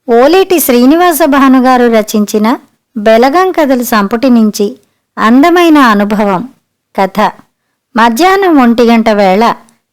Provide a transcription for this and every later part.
ఓలేటి శ్రీనివాస భానుగారు రచించిన బెలగం కథలు సంపుటి నుంచి అందమైన అనుభవం కథ. మధ్యాహ్నం 1 గంట వేళ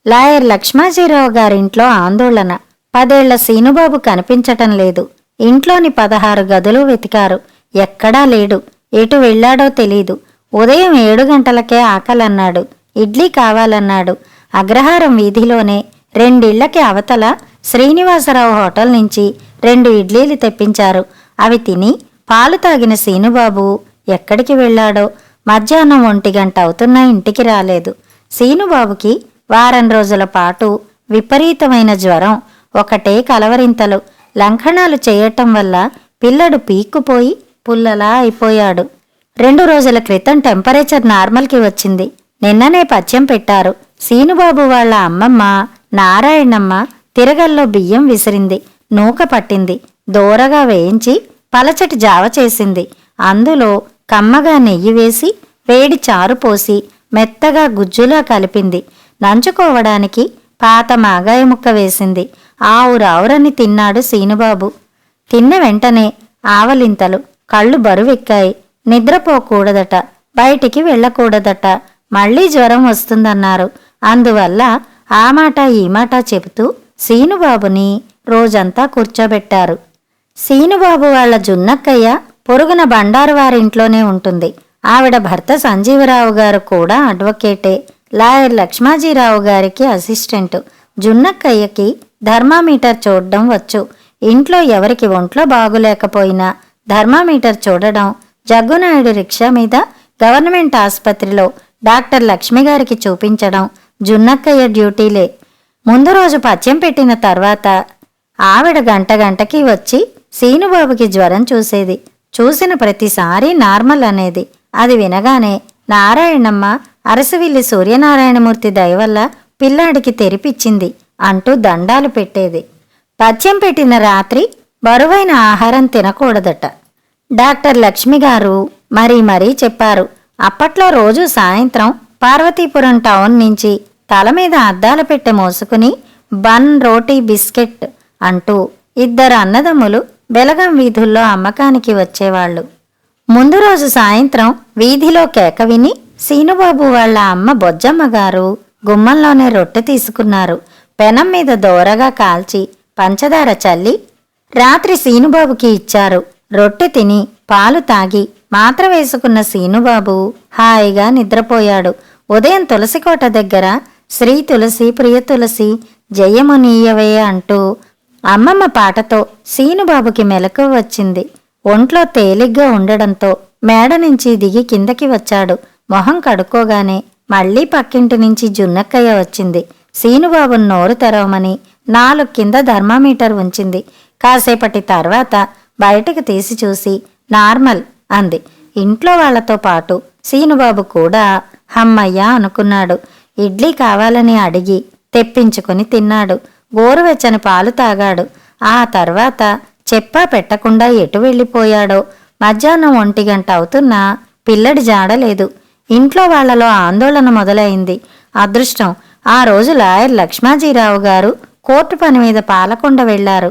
లాయర్ లక్ష్మాజీరావు గారింట్లో ఆందోళన. 10 ఏళ్ల సీనుబాబు కనిపించటం లేదు. ఇంట్లోని 16 గదులు వెతికారు. ఎక్కడా లేడు. ఎటు వెళ్లాడో తెలీదు. ఉదయం 7 గంటలకే ఆకలన్నాడు. ఇడ్లీ కావాలన్నాడు. అగ్రహారం వీధిలోనే 2 ఇళ్లకి అవతల శ్రీనివాసరావు హోటల్ నుంచి 2 ఇడ్లీలు తెప్పించారు. అవి తిని పాలు తాగిన సీనుబాబు ఎక్కడికి వెళ్లాడో. మధ్యాహ్నం 1 గంట అవుతున్నా ఇంటికి రాలేదు. సీనుబాబుకి వారం రోజుల పాటు విపరీతమైన జ్వరం, ఒకటే కలవరింతలు. లంఘనాలు చేయటం వల్ల పిల్లడు పీక్కుపోయి పుల్లలా అయిపోయాడు. 2 రోజుల క్రితం టెంపరేచర్ నార్మల్కి వచ్చింది. నిన్ననే పథ్యం పెట్టారు. సీనుబాబు వాళ్ళ అమ్మమ్మ నారాయణమ్మ తిరగల్లో బియ్యం విసిరింది. నూక పట్టింది. దోరగా వేయించి పలచటి జావ చేసింది. అందులో కమ్మగా నెయ్యి వేసి వేడి చారు పోసి మెత్తగా గుజ్జులా కలిపింది. నంచుకోవడానికి పాత మాగాయ ముక్క వేసింది. ఆవురావురని తిన్నాడు సీనుబాబు. తిన్న వెంటనే ఆవలింతలు. కళ్ళు బరువెక్కాయి. నిద్రపోకూడదట, బయటికి వెళ్ళకూడదట. మళ్లీ జ్వరం వస్తుందన్నారు. అందువల్ల ఆ మాట ఈ మాట చెబుతూ సీనుబాబుని రోజంతా కూర్చోబెట్టారు. సీనుబాబు వాళ్ల జున్నక్కయ్య పొరుగున బండారు వారింట్లోనే ఉంటుంది. ఆవిడ భర్త సంజీవరావు గారు కూడా అడ్వకేటే. లాయర్ లక్ష్మాజీరావు గారికి అసిస్టెంటు. జున్నక్కయ్యకి థర్మామీటర్ చూడడం వచ్చు. ఇంట్లో ఎవరికి ఒంట్లో బాగులేకపోయినా థర్మామీటర్ చూడడం, జగ్గునాయుడు రిక్షా మీద గవర్నమెంట్ ఆసుపత్రిలో డాక్టర్ లక్ష్మిగారికి చూపించడం జున్నక్కయ్య డ్యూటీలే. ముందు రోజు పథ్యం పెట్టిన తర్వాత ఆవిడ గంటకి వచ్చి సీనుబాబుకి జ్వరం చూసేది. చూసిన ప్రతిసారి నార్మల్ అనేది. అది వినగానే నారాయణమ్మ అరసవిల్లి సూర్యనారాయణమూర్తి దయవల్ల పిల్లాడికి తెరిపిచ్చింది అంటూ దండాలు పెట్టేది. పథ్యం పెట్టిన రాత్రి బరువైన ఆహారం తినకూడదట. డాక్టర్ లక్ష్మిగారు మరీ చెప్పారు. అప్పట్లో రోజు సాయంత్రం పార్వతీపురం టౌన్ నుంచి తల మీద అద్దాల పెట్టె మోసుకుని బన్, రోటీ, బిస్కెట్ అంటూ 2 అన్నదమ్ములు బెలగం వీధుల్లో అమ్మకానికి వచ్చేవాళ్లు. ముందు రోజు సాయంత్రం వీధిలో కేక విని సీనుబాబు వాళ్ల అమ్మ బొజ్జమ్మగారు గుమ్మంలోనే రొట్టె తీసుకున్నారు. పెనం మీద దోరగా కాల్చి పంచదార చల్లి రాత్రి సీనుబాబుకి ఇచ్చారు. రొట్టె తిని పాలు తాగి మాత్ర వేసుకున్న సీనుబాబు హాయిగా నిద్రపోయాడు. ఉదయం తులసికోట దగ్గర శ్రీ తులసి ప్రియ తులసి జయమునీయవే అంటూ అమ్మమ్మ పాటతో సీనుబాబుకి మెలకువ వచ్చింది. ఒంట్లో తేలిగ్గా ఉండడంతో మేడ నుంచి దిగి కిందకి వచ్చాడు. మొహం కడుక్కోగానే మళ్లీ పక్కింటి నుంచి జున్నక్కయ్య వచ్చింది. సీనుబాబును నోరు తెరవమని 4 కింద థర్మామీటర్ ఉంచింది. కాసేపటి తర్వాత బయటకు తీసి చూసి నార్మల్ అంది. ఇంట్లో వాళ్లతో పాటు సీనుబాబు కూడా హమ్మయ్యా అనుకున్నాడు. ఇడ్లీ కావాలని అడిగి తెప్పించుకుని తిన్నాడు. గోరువెచ్చని పాలు తాగాడు. ఆ తర్వాత చెప్పా పెట్టకుండా ఎటు వెళ్ళిపోయాడో. మధ్యాహ్నం 1 గంట అవుతున్నా పిల్లడి జాడలేదు. ఇంట్లో వాళ్లలో ఆందోళన మొదలైంది. అదృష్టం, ఆ రోజు లాయర్ లక్ష్మాజీరావు గారు కోర్టు పని మీద పాలకొండ వెళ్లారు.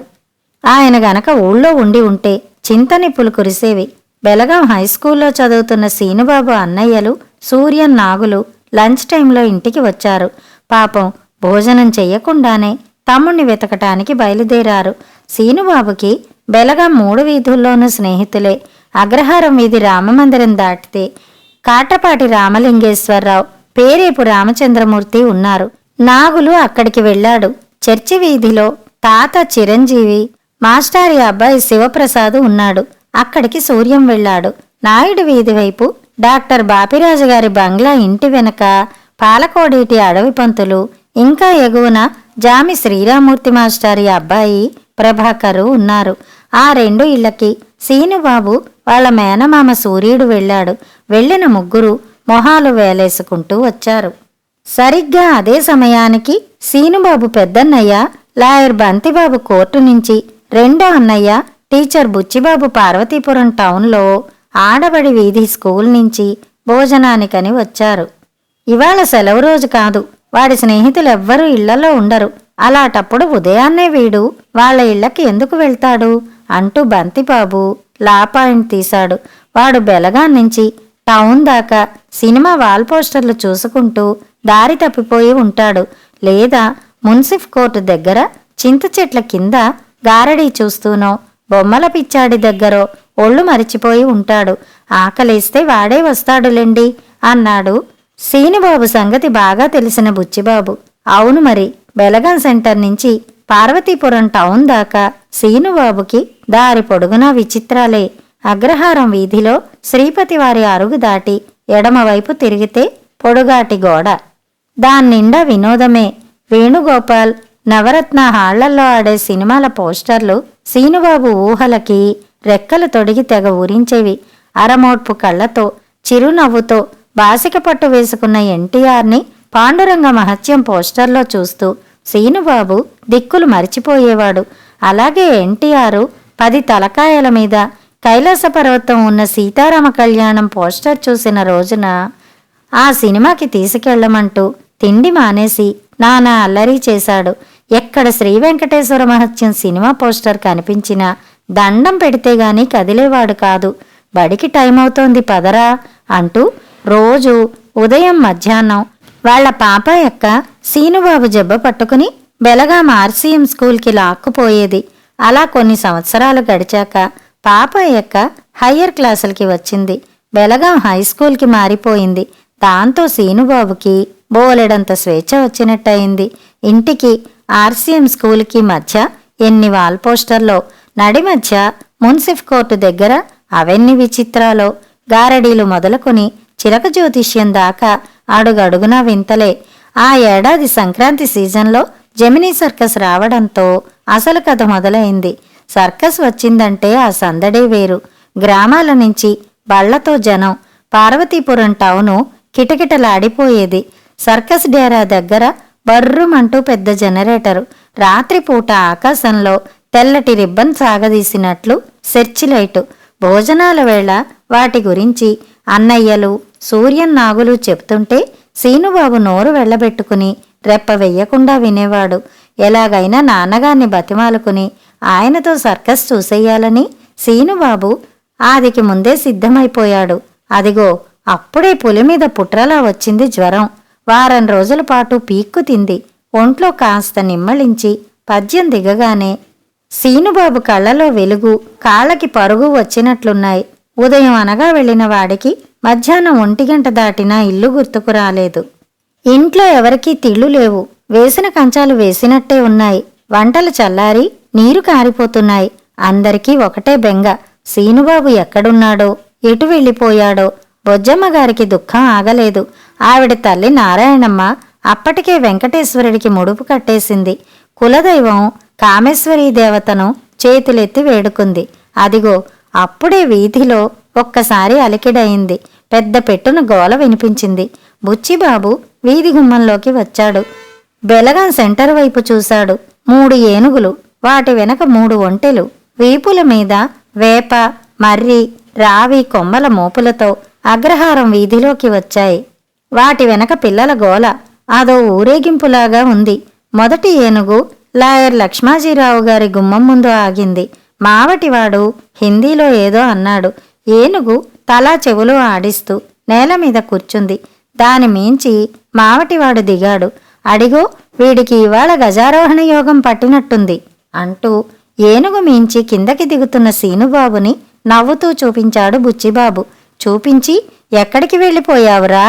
ఆయన గనక ఊళ్ళో ఉండి ఉంటే చింతనిప్పులు కురిసేవి. బెలగాం హైస్కూల్లో చదువుతున్న సీనుబాబు అన్నయ్యలు సూర్యన్, నాగులు లంచ్ టైంలో ఇంటికి వచ్చారు. పాపం భోజనం చెయ్యకుండానే తమ్ముణ్ణి వెతకటానికి బయలుదేరారు. సీనుబాబుకి బెలగాం 3 వీధుల్లోనూ స్నేహితులే. అగ్రహారం వీధి రామమందిరం దాటితే కాటపాటి రామలింగేశ్వరరావు, పేరేపు రామచంద్రమూర్తి ఉన్నారు. నాగులు అక్కడికి వెళ్లాడు. చర్చి వీధిలో తాత చిరంజీవి, మాస్టారి అబ్బాయి శివప్రసాద్ ఉన్నాడు. అక్కడికి సూర్యం వెళ్లాడు. నాయుడు వీధి వైపు డాక్టర్ బాపిరాజు గారి బంగ్లా ఇంటి వెనక పాలకోడేటి అడవి పంతులు, ఇంకా ఎగువన జామి శ్రీరామూర్తి మాస్టారి అబ్బాయి ప్రభాకరు ఉన్నారు. ఆ 2 ఇళ్లకి సీనుబాబు వాళ్ల మేనమామ సూర్యుడు వెళ్లాడు. వెళ్లిన ముగ్గురు మొహాలు వేలేసుకుంటూ వచ్చారు. సరిగ్గా అదే సమయానికి సీనుబాబు పెద్దన్నయ్య లాయర్ బంతిబాబు కోర్టు నుంచి, రెండో అన్నయ్య టీచర్ బుచ్చిబాబు పార్వతీపురం టౌన్లో ఆడబడి వీధి స్కూల్ నుంచి భోజనానికని వచ్చారు. ఇవాళ సెలవు రోజు కాదు. వాడి స్నేహితులెవ్వరూ ఇళ్లలో ఉండరు. అలాటప్పుడు ఉదయాన్నే వీడు వాళ్ల ఇళ్లకి ఎందుకు వెళ్తాడు అంటూ బంతిబాబు లా పాయింట్ తీశాడు. వాడు బెలగాం నుంచి టౌన్ దాకా సినిమా వాల్ పోస్టర్లు చూసుకుంటూ దారి తప్పిపోయి ఉంటాడు. లేదా మున్సిఫ్ కోర్టు దగ్గర చింత చెట్ల కింద గారడీ చూస్తూనో బొమ్మల పిచ్చాడి దగ్గరో ఒళ్ళు మరిచిపోయి ఉంటాడు. ఆకలేస్తే వాడే వస్తాడులేండి అన్నాడు సీనుబాబు సంగతి బాగా తెలిసిన బుచ్చిబాబు. అవును మరి, బెలగాం సెంటర్ నుంచి పార్వతీపురం టౌన్ దాకా సీనుబాబుకి దారి పొడుగునా విచిత్రాలే. అగ్రహారం వీధిలో శ్రీపతివారి అరుగు దాటి ఎడమవైపు తిరిగితే పొడుగాటి గోడ, దాన్నిండా వినోదమే. వేణుగోపాల్, నవరత్న హాళ్లల్లో ఆడే సినిమాల పోస్టర్లు సీనుబాబు ఊహలకి రెక్కలు తొడిగి తెగ ఊరించేవి. అరమోడ్పు కళ్లతో చిరునవ్వుతో బాసిక పట్టు వేసుకున్న ఎన్టీఆర్ని పాండురంగ మహత్యం పోస్టర్లో చూస్తూ సీనుబాబు దిక్కులు మరిచిపోయేవాడు. అలాగే ఎన్టీఆర్ 10 తలకాయల మీద కైలాస పర్వతం ఉన్న సీతారామ కళ్యాణం పోస్టర్ చూసిన రోజున ఆ సినిమాకి తీసుకెళ్లమంటూ తిండి మానేసి నానా అల్లరి చేశాడు. ఎక్కడ శ్రీ వెంకటేశ్వర మహత్యం సినిమా పోస్టర్ కనిపించినా దండం పెడితే గాని కదిలేవాడు కాదు. బడికి టైం అవుతోంది పదరా అంటూ రోజు ఉదయం మధ్యాహ్నం వాళ్ల పాపయ్యక్క సీనుబాబు జబ్బ పట్టుకుని బెలగాం ఆర్సీఎం స్కూల్కి లాక్కుపోయేది. అలా కొన్ని సంవత్సరాలు గడిచాక పాపయ్యక్క హయ్యర్ క్లాసులకి వచ్చింది. బెలగాం హైస్కూల్కి మారిపోయింది. దాంతో సీనుబాబుకి బోలెడంత స్వేచ్ఛ వచ్చినట్టయింది. ఇంటికి ఆర్సీఎం స్కూల్కి మధ్య ఎన్ని వాల్ పోస్టర్లో, నడి మధ్య మున్సిఫ్ కోర్టు దగ్గర అవెన్ని విచిత్రాలో. గారడీలు మొదలుకొని చిలక జ్యోతిష్యం దాకా అడుగడుగునా వింతలే. ఆ ఏడాది సంక్రాంతి సీజన్లో జెమినీ సర్కస్ రావడంతో అసలు కథ మొదలైంది. సర్కస్ వచ్చిందంటే ఆ సందడే వేరు. గ్రామాల నుంచి బళ్లతో జనం. పార్వతీపురం టౌను కిటకిటలాడిపోయేది. సర్కస్ డేరా దగ్గర బర్రుమంటూ పెద్ద జనరేటరు. రాత్రిపూట ఆకాశంలో తెల్లటి రిబ్బన్ సాగదీసినట్లు సెర్చి లైటు. భోజనాల వేళ వాటి గురించి అన్నయ్యలు, సూర్యన్నాగులు చెప్తుంటే సీనుబాబు నోరు వెళ్లబెట్టుకుని రెప్ప వెయ్యకుండా వినేవాడు. ఎలాగైనా నాన్నగారిని బతిమాలుకుని ఆయనతో సర్కస్ చూసేయాలని సీనుబాబు ఆదికి ముందే సిద్ధమైపోయాడు. అదిగో అప్పుడే పులి మీద పుట్రలా వచ్చింది జ్వరం. వారం రోజుల పాటు పీక్కు తింది. ఒంట్లో కాస్త నిమ్మళించి పద్యం దిగగానే సీనుబాబు కళ్ళలో వెలుగు, కాళ్ళకి పరుగు వచ్చినట్లున్నాయి. ఉదయం అనగా వెళ్లిన వాడికి మధ్యాహ్నం 1 గంట దాటినా ఇల్లు గుర్తుకు రాలేదు. ఇంట్లో ఎవరికీ తిళ్ళు లేవు. వేసిన కంచాలు వేసినట్టే ఉన్నాయి. వంటలు చల్లారి నీరు కారిపోతున్నాయి. అందరికీ ఒకటే బెంగ, సీనుబాబు ఎక్కడున్నాడో, ఎటు వెళ్ళిపోయాడో. బొజ్జమ్మగారికి దుఃఖం ఆగలేదు. ఆవిడ తల్లి నారాయణమ్మ అప్పటికే వెంకటేశ్వరుడికి ముడుపు కట్టేసింది. కులదైవం కామేశ్వరీ దేవతను చేతులెత్తి వేడుకుంది. అదిగో అప్పుడే వీధిలో ఒక్కసారి అలికిడయింది. పెద్ద పెట్టున గోల వినిపించింది. బుచ్చిబాబు వీధి గుమ్మంలోకి వచ్చాడు. బెలగాం సెంటర్ వైపు చూశాడు. 3 ఏనుగులు, వాటి వెనక 3 ఒంటెలు, వీపుల మీద వేప, మర్రి, రావి కొమ్మల మోపులతో అగ్రహారం వీధిలోకి వచ్చాయి. వాటి వెనక పిల్లల గోల. అదో ఊరేగింపులాగా ఉంది. మొదటి ఏనుగు లాయర్ లక్ష్మాజీరావు గారి గుమ్మం ముందు ఆగింది. మావటివాడు హిందీలో ఏదో అన్నాడు. ఏనుగు తలా చెవులు ఆడిస్తూ నేల మీద కూర్చుంది. దాని మించి మావటివాడు దిగాడు. అడిగో వీడికి ఇవాళ గజారోహణ యోగం పట్టినట్టుంది అంటూ ఏనుగు మించి కిందకి దిగుతున్న సీనుబాబుని నవ్వుతూ చూపించాడు బుచ్చిబాబు. చూపించి ఎక్కడికి వెళ్ళిపోయావురా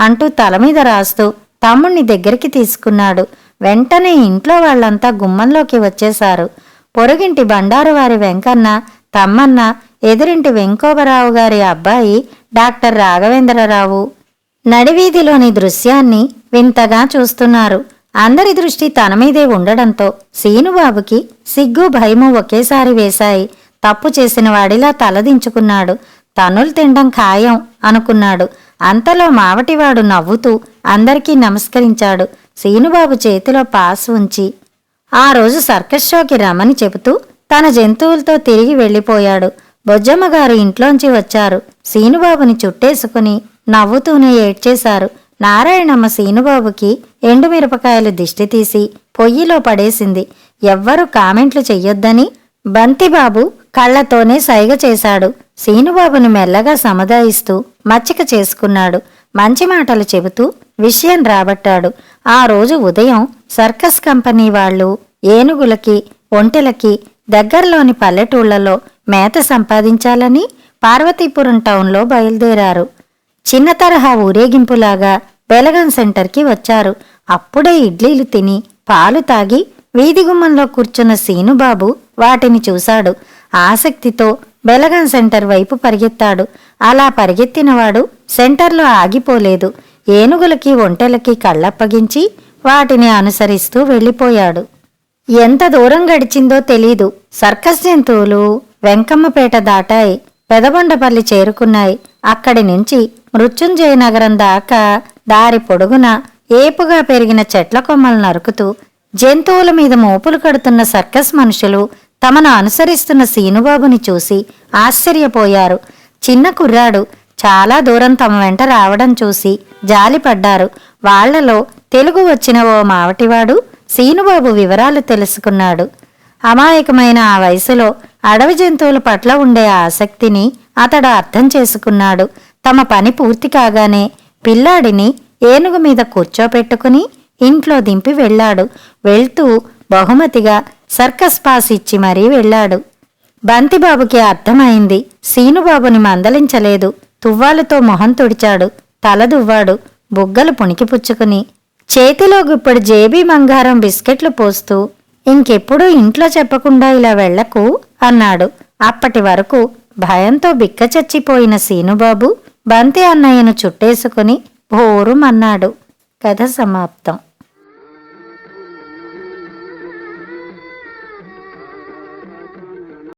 అంటూ తలమీద రాస్తూ తమ్ముణ్ణి దగ్గరికి తీసుకున్నాడు. వెంటనే ఇంట్లో వాళ్లంతా గుమ్మంలోకి వచ్చేశారు. పొరుగింటి బండారువారి వెంకన్న, తమ్మన్న, ఎదురింటి వెంకోబరావు గారి అబ్బాయి డాక్టర్ రాఘవేంద్రరావు నడివీధిలోని దృశ్యాన్ని వింతగా చూస్తున్నారు. అందరి దృష్టి తన మీదే ఉండడంతో సీనుబాబుకి సిగ్గు, భయము ఒకేసారి వేశాయి. తప్పు చేసిన వాడిలా తలదించుకున్నాడు. తనులు తినడం ఖాయం అనుకున్నాడు. అంతలో మావటివాడు నవ్వుతూ అందరికీ నమస్కరించాడు. సీనుబాబు చేతిలో పాస్ ఉంచి ఆ రోజు సర్కస్ షోకి రమ్మని చెబుతూ తన జంతువులతో తిరిగి వెళ్ళిపోయాడు. బొజ్జమ్మగారు ఇంట్లోంచి వచ్చారు. సీనుబాబుని చుట్టేసుకుని నవ్వుతూనే ఏడ్చేశారు. నారాయణమ్మ సీనుబాబుకి ఎండుమిరపకాయలు దిష్టి తీసి పొయ్యిలో పడేసింది. ఎవ్వరూ కామెంట్లు చెయ్యొద్దని బంతిబాబు కళ్లతోనే సైగ చేశాడు. సీనుబాబుని మెల్లగా సముదాయిస్తూ మచ్చిక చేసుకున్నాడు. మంచి మాటలు చెబుతూ విషయం రాబట్టాడు. ఆ రోజు ఉదయం సర్కస్ కంపెనీ వాళ్ళు ఏనుగులకి, ఒంటెలకి దగ్గరలోని పల్లెటూళ్లలో మేత సంపాదించాలని పార్వతీపురం టౌన్లో బయలుదేరారు. చిన్న తరహా ఊరేగింపులాగా బెలగం సెంటర్కి వచ్చారు. అప్పుడే ఇడ్లీలు తిని పాలు తాగి వీధి గుమ్మంలో కూర్చున్న సీనుబాబు వాటిని చూశాడు. ఆసక్తితో బెలగం సెంటర్ వైపు పరిగెత్తాడు. అలా పరిగెత్తినవాడు సెంటర్లో ఆగిపోలేదు. ఏనుగులకి, ఒంటెలకి కళ్ళప్పగించి వాటిని అనుసరిస్తూ వెళ్ళిపోయాడు. ఎంత దూరం గడిచిందో తెలీదు. సర్కస్ జంతువులు వెంకమ్మపేట దాటాయి. పెదబొండపల్లి చేరుకున్నాయి. అక్కడి నుంచి మృత్యుంజయ నగరం దాకా దారి పొడుగున ఏపుగా పెరిగిన చెట్ల కొమ్మలు నరుకుతూ జంతువుల మీద మోపులు కడుతున్న సర్కస్ మనుషులు తమను అనుసరిస్తున్న సీనుబాబుని చూసి ఆశ్చర్యపోయారు. చిన్న కుర్రాడు చాలా దూరం తమ వెంట రావడం చూసి జాలిపడ్డారు. వాళ్లలో తెలుగు వచ్చిన ఓ మావటివాడు సీనుబాబు వివరాలు తెలుసుకున్నాడు. అమాయకమైన ఆ వయసులో అడవి జంతువుల పట్ల ఉండే ఆసక్తిని అతడు అర్థం చేసుకున్నాడు. తమ పని పూర్తి కాగానే పిల్లాడిని ఏనుగు మీద కూర్చోపెట్టుకుని ఇంట్లో దింపి వెళ్ళాడు. వెళ్తూ బహుమతిగా సర్కస్ పాస్ ఇచ్చి మరీ వెళ్ళాడు. బంతిబాబుకి అర్థమైంది. సీనుబాబుని మందలించలేదు. తువ్వాలుతో మొహం తుడిచాడు. తల దువ్వాడు. బుగ్గలు పుణికిపుచ్చుకుని చేతిలో గుప్పుడు జేబీ బంగారం బిస్కెట్లు పోస్తూ ఇంకెప్పుడూ ఇంట్లో చెప్పకుండా ఇలా వెళ్లకు అన్నాడు. అప్పటి వరకు భయంతో బిక్కచచ్చిపోయిన సీనుబాబు బంతి అన్నయ్యను చుట్టేసుకుని భోరుమన్నాడు. కథ సమాప్తం.